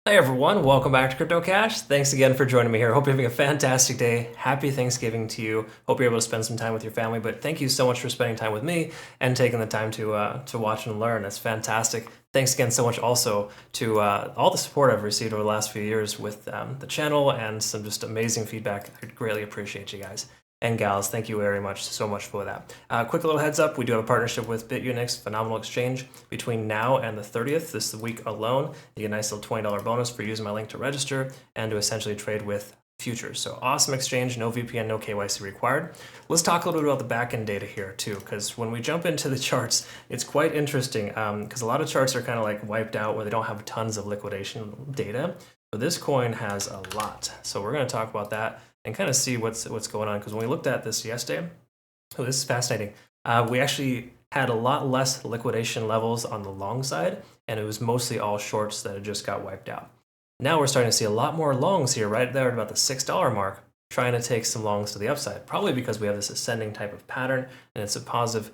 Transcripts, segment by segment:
Hey everyone, welcome back to Crypto Cash. Thanks again for joining me here. Hope you're having a fantastic day. Happy Thanksgiving to you. Hope you're able to spend some time with your family, but thank you so much for spending time with me and taking the time to watch and learn. That's fantastic. Thanks again so much also to all the support I've received over the last few years with the channel and some just amazing feedback. I greatly appreciate you guys. And gals, thank you very much, so much for that. Quick little heads up, we do have a partnership with Bitunix, phenomenal exchange. Between now and the 30th, this week alone, you get a nice little $20 bonus for using my link to register and to essentially trade with futures. So awesome exchange, no VPN, no KYC required. Let's talk a little bit about the backend data here too, because when we jump into the charts, it's quite interesting because a lot of charts are kind of like wiped out where they don't have tons of liquidation data, but this coin has a lot. So we're going to talk about that and kind of see what's going on. Because when we looked at this yesterday, oh, this is fascinating. We actually had a lot less liquidation levels on the long side, and it was mostly all shorts that had just got wiped out. Now we're starting to see a lot more longs here, right there at about the $6 mark, trying to take some longs to the upside, probably because we have this ascending type of pattern, and it's a positive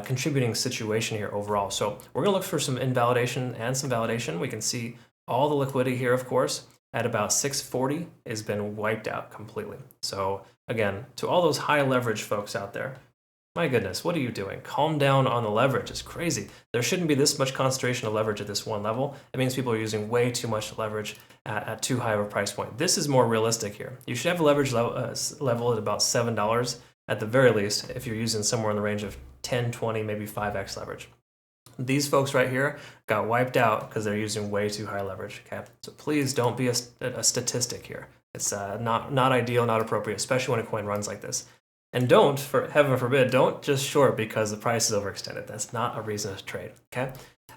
contributing situation here overall. So we're going to look for some invalidation and some validation. We can see all the liquidity here, of course, at about 640 has been wiped out completely. So again, to all those high leverage folks out there, my goodness, what are you doing? Calm down on the leverage. It's crazy. There shouldn't be this much concentration of leverage at this one level. It means people are using way too much leverage at too high of a price point. This is more realistic here. You should have a leverage level at about $7 at the very least if you're using somewhere in the range of 10, 20, maybe 5x leverage. These folks right here got wiped out because they're using way too high leverage, okay? So please don't be a statistic here. It's not ideal, not appropriate, especially when a coin runs like this. And don't, for heaven forbid, don't just short because the price is overextended. That's not a reason to trade, okay?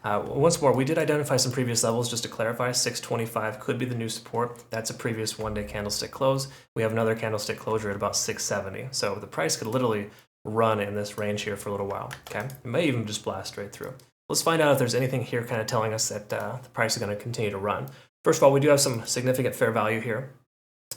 Once more, we did identify some previous levels just to clarify. 625 could be the new support. That's a previous one-day candlestick close. We have another candlestick closure at about 670. So the price could literally run in this range here for a little while, okay? It may even just blast straight through. Let's find out if there's anything here kind of telling us that the price is going to continue to run. First of all, we do have some significant fair value here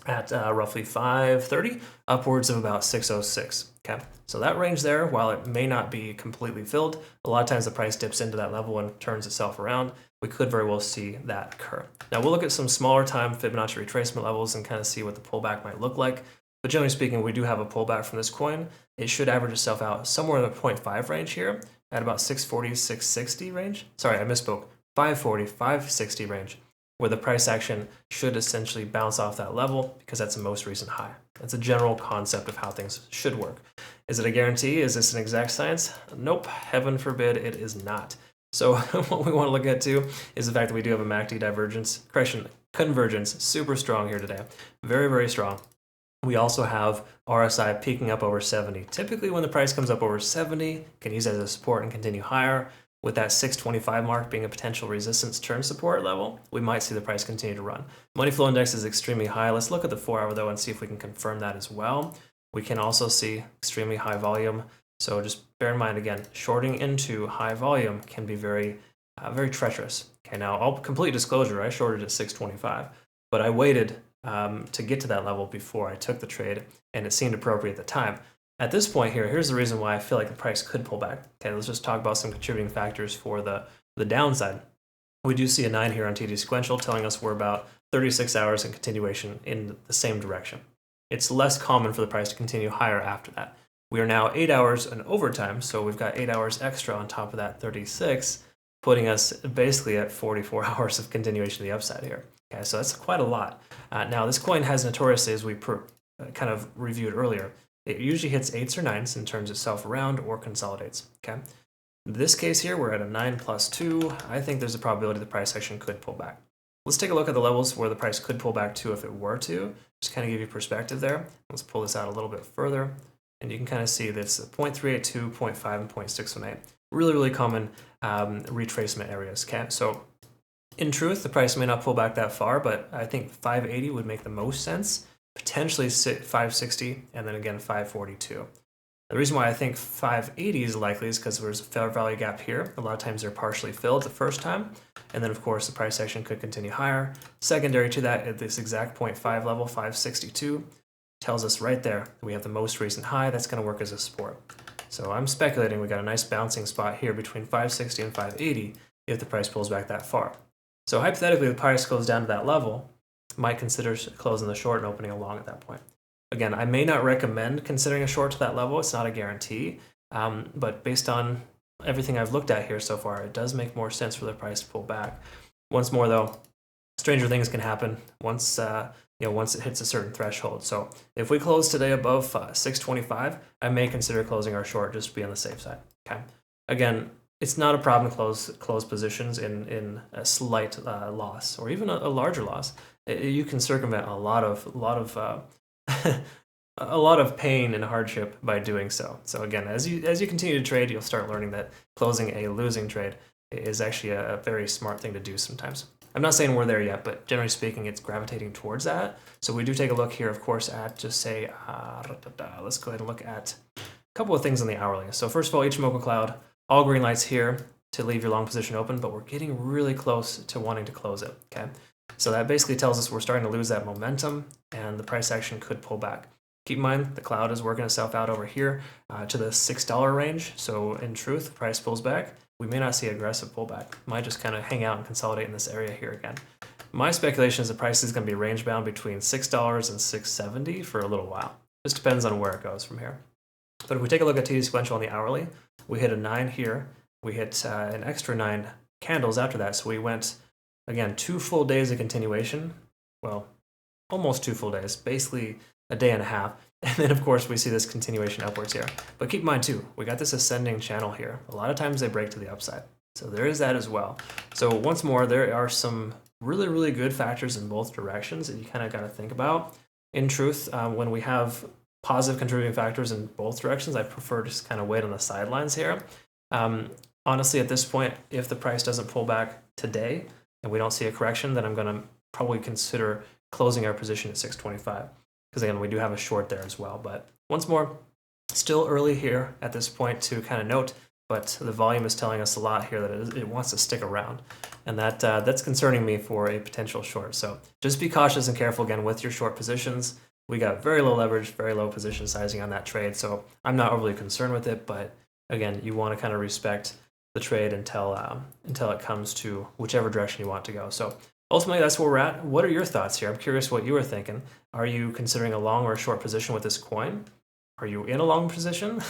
at roughly 530, upwards of about 606, okay? So that range there, while it may not be completely filled, a lot of times the price dips into that level and turns itself around. We could very well see that occur. Now we'll look at some smaller time Fibonacci retracement levels and kind of see what the pullback might look like. But generally speaking, we do have a pullback from this coin. It should average itself out somewhere in the 0.5 range here at about 640, 660 range. Sorry, I misspoke. 540, 560 range, where the price action should essentially bounce off that level because that's the most recent high. That's a general concept of how things should work. Is it a guarantee? Is this an exact science? Nope, heaven forbid it is not. So what we want to look at too is the fact that we do have a MACD divergence, convergence, super strong here today. Very, very strong. We also have RSI peaking up over 70. Typically when the price comes up over 70, can use it as a support and continue higher. With that 625 mark being a potential resistance turn support level, we might see the price continue to run. Money flow index is extremely high. Let's look at the 4-hour though and see if we can confirm that as well. We can also see extremely high volume. So just bear in mind again, shorting into high volume can be very treacherous. Okay, now all complete disclosure, I shorted at 625, but I waited to get to that level before I took the trade, and it seemed appropriate at the time. At this point here, here's the reason why I feel like the price could pull back. Okay, let's just talk about some contributing factors for the downside. We do see a 9 here on TD sequential telling us we're about 36 hours in continuation in the same direction. It's less common for the price to continue higher after that. We are now 8 hours in overtime, so we've got 8 hours extra on top of that 36, putting us basically at 44 hours of continuation to the upside here. Okay, so that's quite a lot. Now, this coin has notoriously, as we kind of reviewed earlier, it usually hits 8s or 9s and turns itself around or consolidates. Okay. In this case here, we're at a 9 plus 2. I think there's a probability the price action could pull back. Let's take a look at the levels where the price could pull back to if it were to. Just kind of give you perspective there. Let's pull this out a little bit further. And you can kind of see that's 0.382, 0.5, and 0.618. Really, really common retracement areas. Okay. So in truth, the price may not pull back that far, but I think 580 would make the most sense. Potentially 560, and then again 542. The reason why I think 580 is likely is because there's a fair value gap here. A lot of times they're partially filled the first time, and then of course the price action could continue higher. Secondary to that, at this exact 0.5 level, 562, tells us right there that we have the most recent high. That's going to work as a support. So I'm speculating we got a nice bouncing spot here between 560 and 580 if the price pulls back that far. So hypothetically, the price goes down to that level, might consider closing the short and opening a long at that point. Again, I may not recommend considering a short to that level. It's not a guarantee, but based on everything I've looked at here so far, it does make more sense for the price to pull back. Once more, though, stranger things can happen once once it hits a certain threshold. So if we close today above 625, I may consider closing our short just to be on the safe side. Okay. Again, it's not a problem to close positions in a slight loss or even a larger loss. You can circumvent a lot of a lot of pain and hardship by doing so. So again, as you continue to trade, you'll start learning that closing a losing trade is actually a very smart thing to do sometimes. I'm not saying we're there yet, but generally speaking, it's gravitating towards that. So we do take a look here, of course, at just say, let's go ahead and look at a couple of things on the hourly. So first of all, Ichimoku Cloud, all green lights here to leave your long position open, but we're getting really close to wanting to close it, okay? So that basically tells us we're starting to lose that momentum and the price action could pull back. Keep in mind, the cloud is working itself out over here to the $6 range. So in truth, the price pulls back. We may not see aggressive pullback. Might just kind of hang out and consolidate in this area here again. My speculation is the price is going to be range bound between $6 and $6.70 for a little while. Just depends on where it goes from here. But if we take a look at TD sequential on the hourly, we hit a 9 here. We hit an extra 9 candles after that. So we went, again, 2 full days of continuation. Well, almost 2 full days, basically a day and a half. And then, of course, we see this continuation upwards here. But keep in mind, too, we got this ascending channel here. A lot of times they break to the upside. So there is that as well. So once more, there are some really, really good factors in both directions that you kind of got to think about. In truth, when we have positive contributing factors in both directions, I prefer to just kind of wait on the sidelines here. Honestly, at this point, if the price doesn't pull back today and we don't see a correction, then I'm going to probably consider closing our position at 625. Because again, we do have a short there as well. But once more, still early here at this point to kind of note, but the volume is telling us a lot here that it wants to stick around. And that's concerning me for a potential short. So just be cautious and careful again with your short positions. We got very low leverage, very low position sizing on that trade. So I'm not overly concerned with it, but again, you want to kind of respect the trade until it comes to whichever direction you want to go. So ultimately, that's where we're at. What are your thoughts here? I'm curious what you were thinking. Are you considering a long or a short position with this coin? Are you in a long position?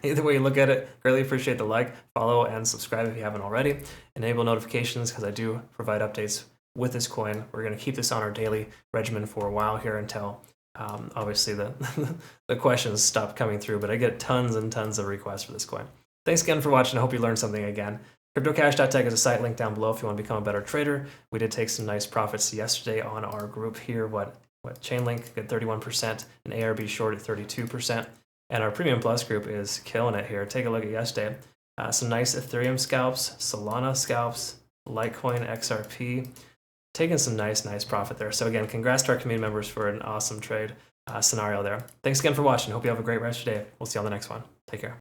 Either way you look at it, greatly appreciate the like, follow, and subscribe if you haven't already. Enable notifications because I do provide updates with this coin. We're going to keep this on our daily regimen for a while here until obviously the questions stop coming through, but I get tons and tons of requests for this coin. Thanks again for watching. I hope you learned something again. CryptoCash.tech is a site link down below if you want to become a better trader. We did take some nice profits yesterday on our group here. What Chainlink got 31% and ARB short at 32%. And our Premium Plus group is killing it here. Take a look at yesterday. Some nice Ethereum scalps, Solana scalps, Litecoin XRP. Taking some nice profit there. So again, congrats to our community members for an awesome trade scenario there. Thanks again for watching. Hope you have a great rest of your day. We'll see you on the next one. Take care.